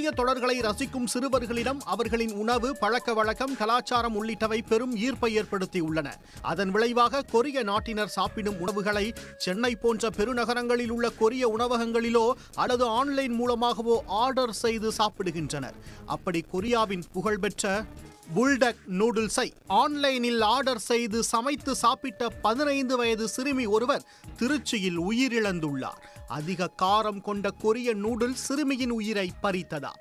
கொரிய தொடர்களை ரசிக்கும் சிறுவர்களிடம் அவர்களின் உணவு, பழக்க வழக்கம், கலாச்சாரம் உள்ளிட்டவை பெரும் ஈர்ப்பை ஏற்படுத்தியுள்ளன. அதன் விளைவாக கொரிய நாட்டினர் சாப்பிடும் உணவுகளை சென்னை போன்ற பெருநகரங்களில் உள்ள கொரிய உணவகங்களிலோ அல்லது ஆன்லைன் மூலமாகவோ ஆர்டர் செய்து சாப்பிடுகின்றனர். அப்படி கொரியாவின் புகழ்பெற்ற புல்டக் நூடுல்ஸை ஆன்லைனில் ஆர்டர் செய்து சமைத்து சாப்பிட்ட 15 வயது சிறுமி ஒருவர் திருச்சியில் உயிரிழந்துள்ளார். அதிக காரம் கொண்ட கொரிய நூடுல்ஸ் சிறுமியின் உயிரை பறித்ததா?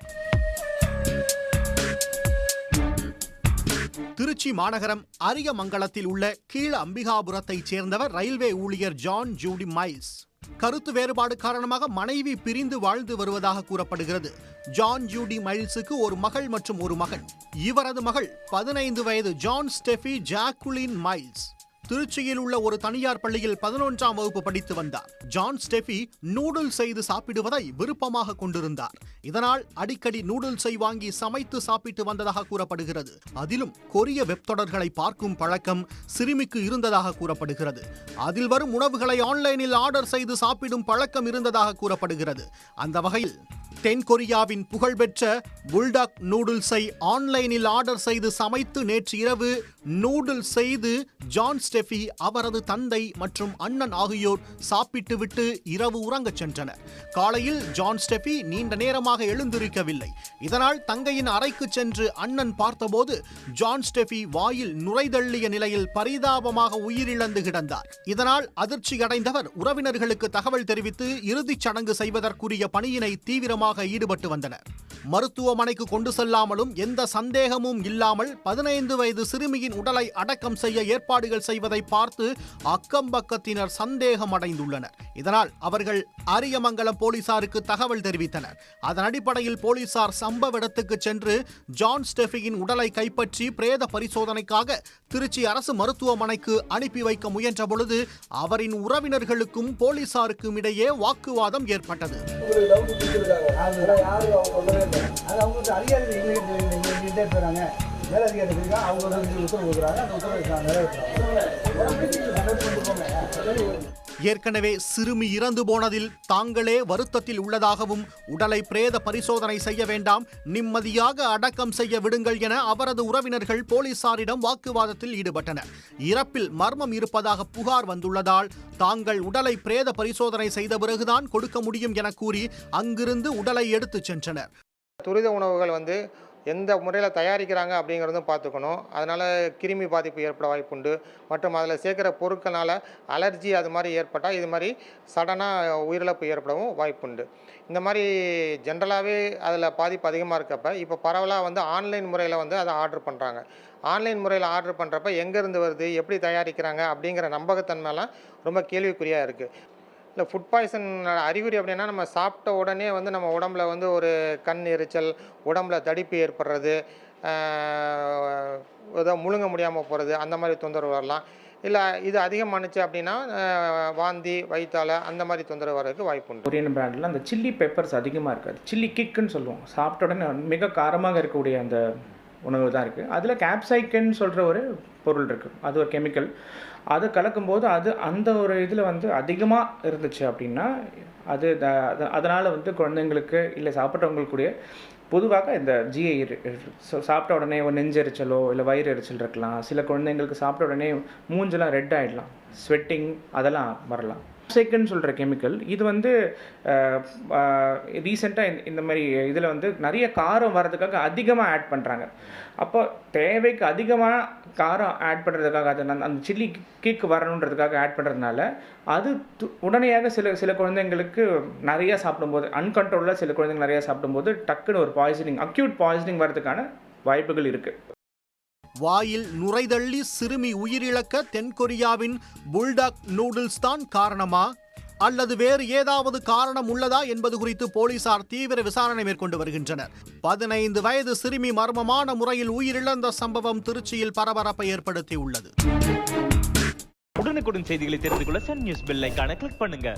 திருச்சி மாநகரம் அரியமங்கலத்தில் உள்ள கீழ அம்பிகாபுரத்தைச் சேர்ந்தவர் ரயில்வே ஊழியர் ஜான் ஜூடி மைல்ஸ். கருத்து வேறுபாடு காரணமாக மனைவி பிரிந்து வாழ்ந்து வருவதாக கூறப்படுகிறது. ஜான் ஜூடி மைல்ஸுக்கு ஒரு மகள் மற்றும் ஒரு மகன். இவரது மகள் 15 வயது ஜான் ஸ்டெஃபி ஜாக்குலின் மைல்ஸ் திருச்சியில் உள்ள ஒரு தனியார் பள்ளியில் 11ஆம் வகுப்பு படித்து வந்தார். ஜான் ஸ்டெஃபி நூடுல்ஸ் செய்து சாப்பிடுவதை விருப்பமாக கொண்டிருந்தார். இதனால் அடிக்கடி நூடுல்ஸை வாங்கி சமைத்து சாப்பிட்டு வந்ததாக கூறப்படுகிறது. அதிலும் கொரிய வெப் தொடர்களை பார்க்கும் பழக்கம் சிறுமிக்கு இருந்ததாக கூறப்படுகிறது. அதில் வரும் உணவுகளை ஆன்லைனில் ஆர்டர் செய்து சாப்பிடும் பழக்கம் இருந்ததாக கூறப்படுகிறது. அந்த வகையில் தென் கொரியாவின் புகழ்பெற்ற புல்டாக் நூடுல்ஸை ஆன்லைனில் ஆர்டர் செய்து சமைத்து நேற்று இரவு நூடுல்ஸ் செய்து ஜான் ஸ்டெஃபி, அவரது தந்தை மற்றும் அண்ணன் ஆகியோர் சாப்பிட்டுவிட்டு இரவு உறங்கச் சென்றனர். காலையில் ஜான் ஸ்டெஃபி நீண்ட நேரமாக எழுந்திருக்கவில்லை. இதனால் தங்கையின் அறைக்கு சென்று அண்ணன் பார்த்தபோது ஜான் ஸ்டெஃபி வாயில் நுரைதள்ளிய நிலையில் பரிதாபமாக உயிரிழந்து கிடந்தார். இதனால் அதிர்ச்சியடைந்தவர் உறவினர்களுக்கு தகவல் தெரிவித்து இறுதிச் சடங்கு செய்வதற்குரிய பணியினை தீவிரமாக ஈடுபட்டு வந்தனர். மருத்துவமனைக்கு கொண்டு செல்லாமலும் எந்த சந்தேகமும் இல்லாமல் 15 வயது சிறுமியின் உடலை அடக்கம் செய்ய ஏற்பாடுகள் செய்வதை பார்த்து அக்கம்பக்கத்தினர் சந்தேகம் அடைந்துள்ளனர். இதனால் அவர்கள் அரியமங்கலம் போலீசாருக்கு தகவல் தெரிவித்தனர். அதன் அடிப்படையில் போலீசார் சம்பவ இடத்துக்கு சென்று ஜான் ஸ்டெஃபியின் உடலை கைப்பற்றி பிரேத பரிசோதனைக்காக திருச்சி அரசு மருத்துவமனைக்கு அனுப்பி வைக்க முயன்ற பொழுது அவரின் உறவினர்களுக்கும் போலீசாருக்கும் இடையே வாக்குவாதம் ஏற்பட்டது. ஏற்கனவே சிறுமி இறந்து போனதில் தாங்களே வருத்தத்தில் உள்ளதாகவும் உடலை பிரேத பரிசோதனை செய்ய வேண்டாம், நிம்மதியாக அடக்கம் செய்ய விடுங்கள் என அவரது உறவினர்கள் போலீசாரிடம் வாக்குவாதத்தில் ஈடுபட்டனர். இறப்பில் மர்மம் இருப்பதாக புகார் வந்துள்ளதால் தாங்கள் உடலை பிரேத பரிசோதனை செய்த பிறகுதான் கொடுக்க முடியும் என கூறி அங்கிருந்து உடலை எடுத்துச் சென்றனர். துரித உணவுகள் எந்த முறையில் தயாரிக்கிறாங்க அப்படிங்கிறதும் பார்த்துக்கணும். அதனால் கிருமி பாதிப்பு ஏற்பட வாய்ப்புண்டு. மற்றும் அதில் சேர்க்குற பொருட்களால் அலர்ஜி அது மாதிரி ஏற்பட்டால் இது மாதிரி சடனாக உயிரிழப்பு ஏற்படவும் வாய்ப்புண்டு. இந்த மாதிரி ஜென்ரலாகவே அதில் பாதிப்பு அதிகமாக இருக்கப்ப இப்போ பரவலாக ஆன்லைன் முறையில் அதை ஆர்டர் பண்ணுறாங்க. ஆன்லைன் முறையில் ஆர்டர் பண்ணுறப்ப எங்கேருந்து வருது, எப்படி தயாரிக்கிறாங்க அப்படிங்கிற நம்பகத்தன்மைலாம் ரொம்ப கேள்விக்குறியாக இருக்குது. இல்லை, ஃபுட் பாய்சன் அறிகுறி அப்படின்னா நம்ம சாப்பிட்ட உடனே நம்ம உடம்புல ஒரு கண் எரிச்சல், உடம்புல தடிப்பு ஏற்படுறது, ஏதோ முழுங்க முடியாமல் போகிறது, அந்த மாதிரி தொந்தரவு வரலாம். இல்லை இது அதிகமானுச்சு அப்படின்னா வாந்தி, வயிற்றால அந்த மாதிரி தொந்தரவு வரதுக்கு வாய்ப்பு உண்டு. கொரியன் பிராண்டில் அந்த சில்லி பெப்பர்ஸ் அதிகமாக இருக்காது. சில்லி கிக்குன்னு சொல்லுவோம். சாப்பிட்ட உடனே மிக காரமாக இருக்கக்கூடிய அந்த உணவு தான் இருக்குது. அதில் கேப்சைக்கன் சொல்கிற ஒரு பொருள் இருக்குது. அது ஒரு கெமிக்கல். அது கலக்கும்போது அந்த ஒரு இதில் அதிகமாக இருந்துச்சு அப்படின்னா அதனால் குழந்தைங்களுக்கு இல்லை சாப்பிட்றவங்களுக்கு கூட பொதுவாக இந்த ஜிஐ சாப்பிட்ட உடனே ஒரு நெஞ்செரிச்சலோ இல்லை வயிறு எரிச்சல் இருக்கலாம். சில குழந்தைங்களுக்கு சாப்பிட்ட உடனே மூஞ்செல்லாம் ரெட் ஆகிடலாம், ஸ்வெட்டிங் அதெல்லாம் வரலாம். கேப்சைக்கன் சொல்கிற கெமிக்கல் இது ரீசெண்டாக இந்த மாதிரி இதில் நிறைய காரம் வர்றதுக்காக அதிகமாக ஆட் பண்ணுறாங்க. அப்போ தேவைக்கு அதிகமாக காரம் ஆட் பண்ணுறதுக்காக அந்த சில்லி கிக் வரணுன்றதுக்காக ஆட் பண்ணுறதுனால அது உடனடியாக சில குழந்தைங்களுக்கு நிறையா சாப்பிடும்போது, அன்கண்ட்ரோலாக சில குழந்தைங்க நிறையா சாப்பிடும்போது டக்குன்னு ஒரு பாய்சனிங், அக்யூட் பாய்சனிங் வரதுக்கான வாய்ப்புகள் இருக்குது. வாயில் நுரைதள்ளி சிறுமி உயிரிழக்க தென்கொரியாவின் புல்டாக் நூடுல்ஸ் தான் காரணமா அல்லது வேறு ஏதாவது காரணம் உள்ளதா என்பது குறித்து போலீசார் தீவிர விசாரணை மேற்கொண்டு வருகின்றனர். 15 வயது சிறுமி மர்மமான முறையில் உயிரிழந்த சம்பவம் திருச்சியில் பரபரப்பை ஏற்படுத்தியுள்ளது. உடனுக்குடன் செய்திகளை தெரிந்து கொள்ள சன் நியூஸ் பெல் ஐகானை கிளிக் பண்ணுங்க.